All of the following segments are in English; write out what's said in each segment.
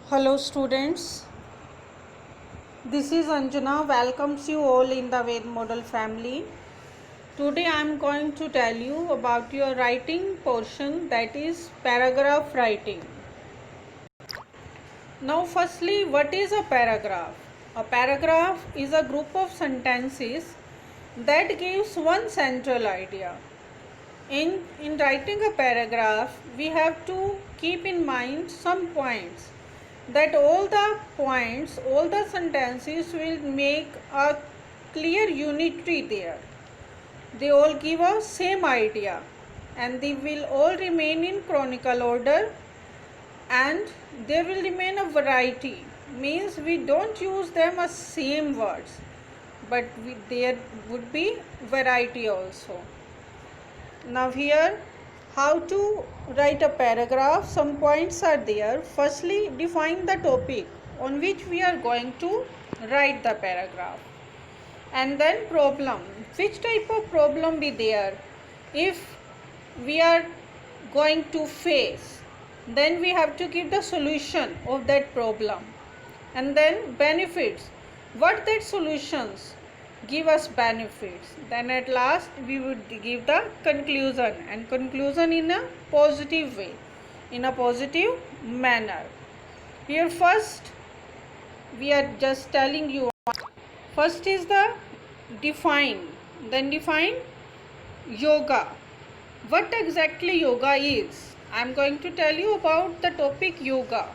Hello students, this is Anjana, welcomes you all in the Ved Model family. Today I am going to tell you about your writing portion, that is paragraph writing. Now firstly, what is a paragraph? A paragraph is a group of sentences that gives one central idea. In writing a paragraph, we have to keep in mind some points, that all the sentences will make a clear unity there. They all give a same idea and they will all remain in chronicle order, and there will remain a variety, means we don't use them as same words, but there would be variety also. Now here, how to write a paragraph, some points are there. Firstly, define the topic on which we are going to write the paragraph, and then problem, which type of problem be there if we are going to face, then we have to give the solution of that problem, and then benefits, what that solutions give us benefits, then at last we would give the conclusion, and conclusion in a positive way, in a positive manner. Here first we are just telling you, first is the define, then define yoga. What exactly yoga is? I am going to tell you about the topic yoga.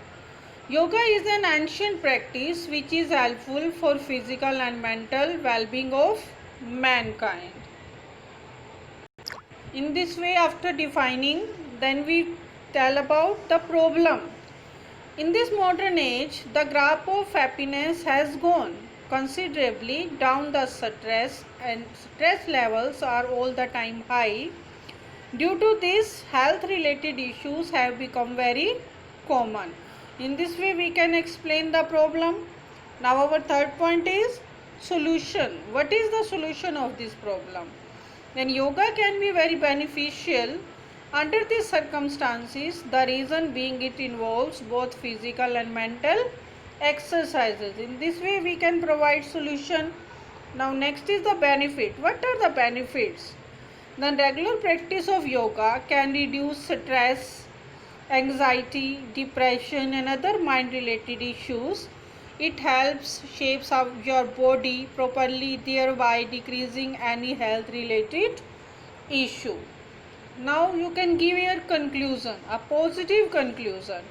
Yoga is an ancient practice which is helpful for physical and mental well-being of mankind. In this way, after defining, then we tell about the problem. In this modern age, the graph of happiness has gone considerably down. The stress and stress levels are all the time high. Due to this, health related issues have become very common. In this way we can explain the problem. Now our third point is solution. What is the solution of this problem? Then yoga can be very beneficial under these circumstances, the reason being it involves both physical and mental exercises. In this way we can provide solution. Now next is the benefit. What are the benefits? The regular practice of yoga can reduce stress, anxiety, depression and other mind related issues. It helps shapes up your body properly, thereby decreasing any health related issue. Now you can give your conclusion, a positive conclusion.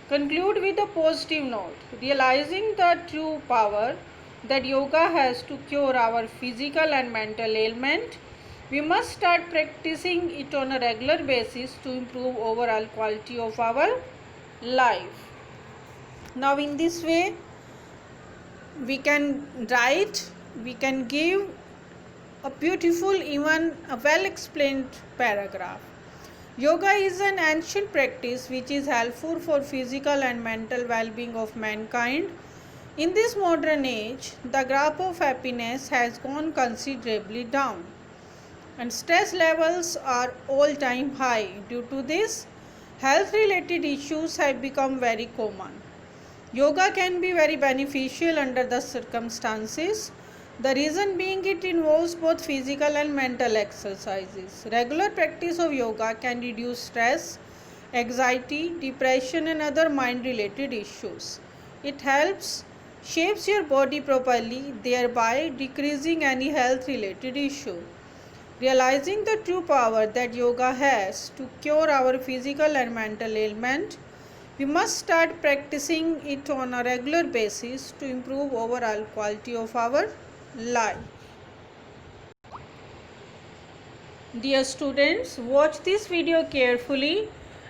Conclude with a positive note, realizing the true power that yoga has to cure our physical and mental ailment. We must start practicing it on a regular basis to improve overall quality of our life. Now in this way we can write, we can give a beautiful, even a well explained paragraph. Yoga is an ancient practice which is helpful for physical and mental well-being of mankind. In this modern age, the graph of happiness has gone considerably down, and stress levels are all time high. Due to this, health related issues have become very common. Yoga can be very beneficial under the circumstances, the reason being it involves both physical and mental exercises. Regular practice of yoga can reduce stress, anxiety, depression and other mind related issues. It helps shapes your body properly, thereby decreasing any health related issue. Realizing the true power that yoga has to cure our physical and mental ailment, we must start practicing it on a regular basis to improve overall quality of our life. Dear students, watch this video carefully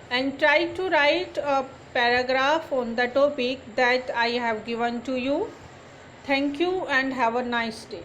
and try to write a paragraph on the topic that I have given to you. Thank you and have a nice day.